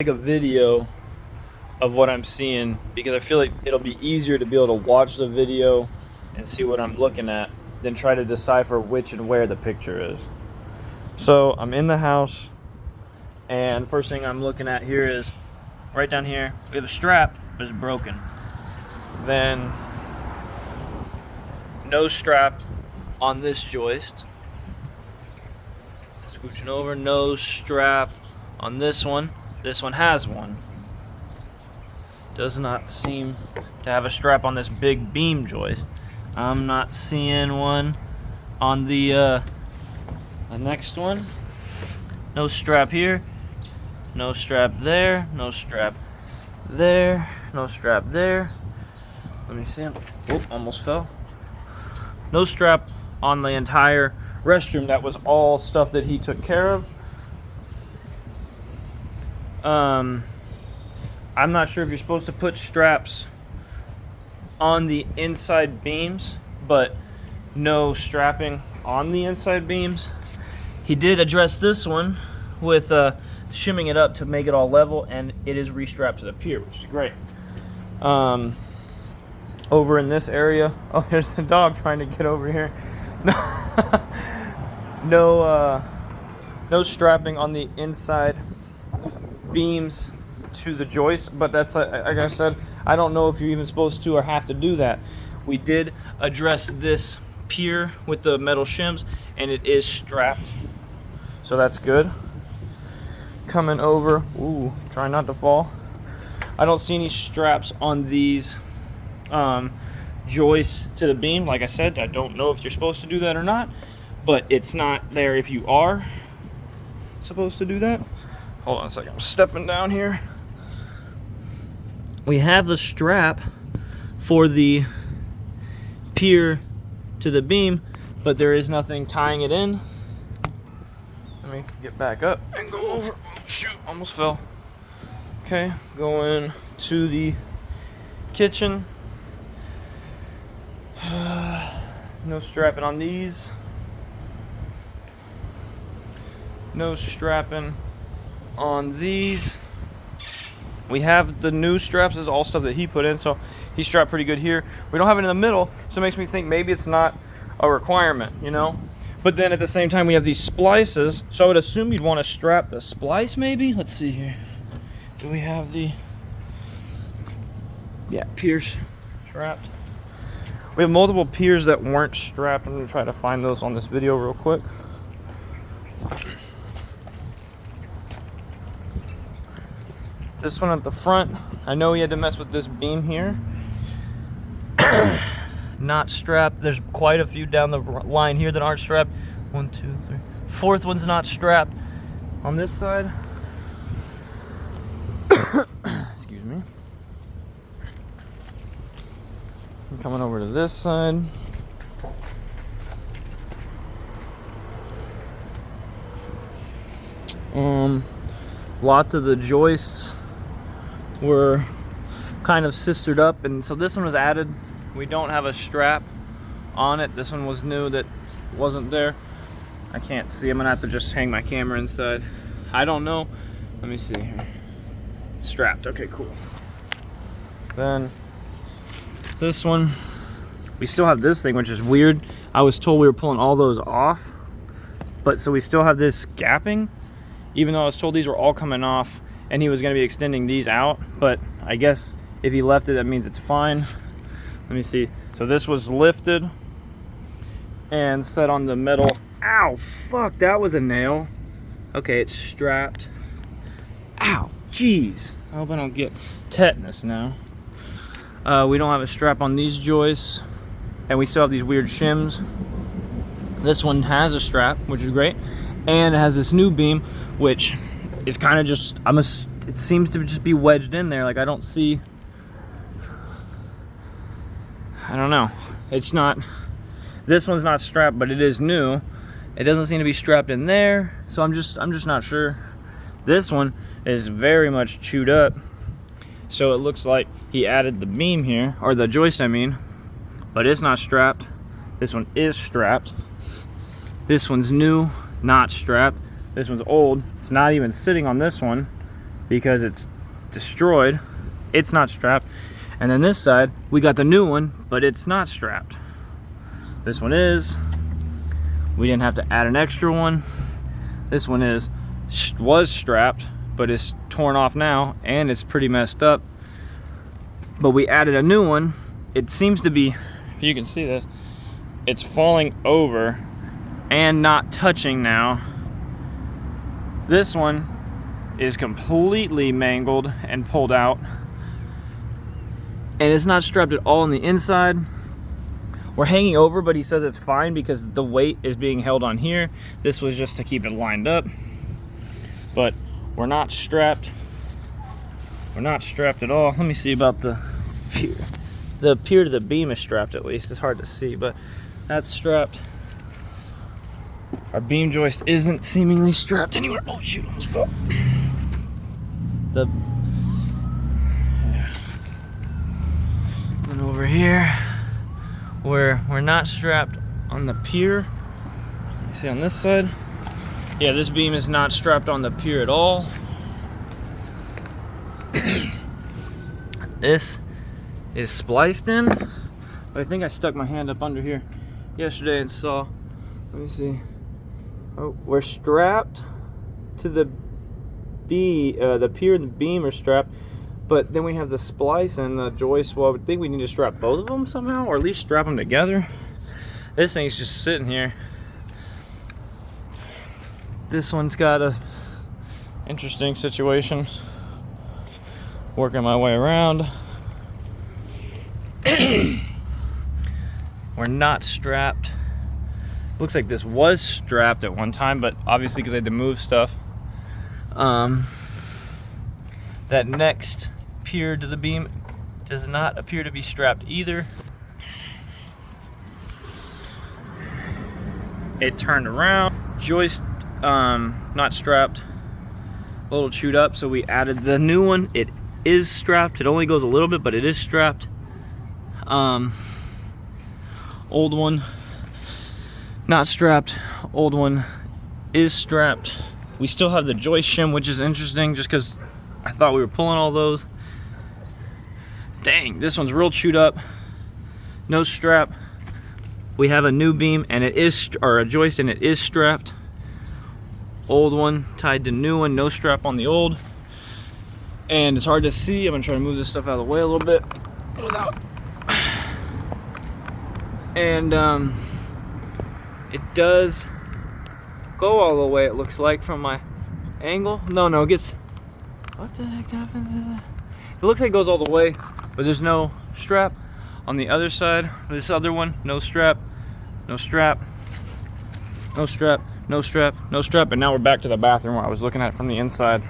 Take a video of what I'm seeing because I feel like it'll be easier to be able to watch the video and see what I'm looking at than try to decipher which and where the picture is. So I'm in the house, and first thing I'm looking at here is right down here we have a strap that's broken. Then no strap on this joist. Scooching over, no strap on this one. This one has one. Does not seem to have a strap on this big beam joist. I'm not seeing one on the next one. No strap here. No strap there. No strap there. No strap there. Let me see him. Oh, almost fell. No strap on the entire restroom. That was all stuff that he took care of. I'm not sure if you're supposed to put straps on the inside beams, but no strapping on the inside beams. He did address this one with shimming it up to make it all level, and it is restrapped to the pier, which is great. Over in this area, oh, there's the dog trying to get over here. No strapping on the inside beams to the joist, but that's like I said, I don't know if you're even supposed to or have to do that. We did address this pier with the metal shims, and it is strapped, so that's good. Coming over, ooh, try not to fall. I don't see any straps on these joists to the beam. Like I said, I don't know if you're supposed to do that or not, but it's not there if you are supposed to do that. Hold on a second, I'm stepping down here. We have the strap for the pier to the beam, but there is nothing tying it in. Let me get back up and go over. Oh, shoot, almost fell. Okay, going to the kitchen. No strapping on these. No strapping on these. We have the new straps. This is all stuff that he put in, so he strapped pretty good here. We don't have it in the middle, so it makes me think maybe it's not a requirement, you know? But then at the same time, we have these splices, so I would assume you'd want to strap the splice maybe? Let's see here. Do we have the... Yeah, piers strapped. We have multiple piers that weren't strapped. I'm going to try to find those on this video real quick. This one at the front, I know he had to mess with this beam here. Not strapped. There's quite a few down the line here that aren't strapped. 1, 2, 3. Fourth one's not strapped on this side. Excuse me. I'm coming over to this side. Lots of the joists were kind of sistered up, and so this one was added. We don't have a strap on it. This one was new that wasn't there. I can't see. I'm gonna have to just hang my camera inside. I don't know. Let me see here. Strapped. Okay, cool. Then this one, we still have this thing, which is weird. I was told we were pulling all those off, but so we still have this gapping, even though I was told these were all coming off and he was going to be extending these out. But I guess if he left it, that means it's fine. Let me see. So this was lifted and set on the metal. Ow, fuck, that was a nail. Okay, it's strapped. Ow, jeez. I hope I don't get tetanus now. We don't have a strap on these joists, and we still have these weird shims. This one has a strap, which is great, and it has this new beam, which is kind of just, it seems to just be wedged in there. Like, I don't see, I don't know. It's not, this one's not strapped, but it is new. It doesn't seem to be strapped in there, so I'm just not sure. This one is very much chewed up, so it looks like he added the beam here, or the joist, I mean, but it's not strapped. This one is strapped. This one's new, not strapped. This one's old. It's not even sitting on this one. because it's destroyed. It's not strapped. And then this side, we got the new one, but it's not strapped. This one is. We didn't have to add an extra one. This one was strapped, but it's torn off now, and it's pretty messed up. But we added a new one. It seems to be, if you can see this, it's falling over and not touching now. This one is completely mangled and pulled out, and it's not strapped at all on the inside. We're hanging over, but he says it's fine because the weight is being held on here. This was just to keep it lined up, but we're not strapped. We're not strapped at all. Let me see about the pier. The pier to the beam is strapped, at least. It's hard to see, but that's strapped. Our beam joist isn't seemingly strapped anywhere. Oh shoot, almost fell. And over here, where we're not strapped on the pier. You see on this side? Yeah, this beam is not strapped on the pier at all. This is spliced in, but I think I stuck my hand up under here yesterday and saw, let me see. Oh, we're strapped to the pier and the beam are strapped, but then we have the splice and the joist. Well, I would think we need to strap both of them somehow, or at least strap them together. This thing's just sitting here. This one's got a interesting situation. Working my way around. We're not strapped. Looks like this was strapped at one time, but obviously because I had to move stuff. That next pier to the beam does not appear to be strapped either. It turned around. Joist not strapped. A little chewed up, so we added the new one. It is strapped. It only goes a little bit, but it is strapped. Old one not strapped. Old one is strapped. We still have the joist shim, which is interesting just because I thought we were pulling all those. Dang, this one's real chewed up. No strap. We have a new beam and it is, or a joist, and it is strapped. Old one tied to new one, no strap on the old. And it's hard to see. I'm gonna try to move this stuff out of the way a little bit without. And it does go all the way, it looks like, from my angle. No, it gets, what the heck happens? It looks like it goes all the way, but there's no strap. On the other side, this other one, no strap, no strap, no strap, no strap, no strap. And now we're back to the bathroom where I was looking at from the inside.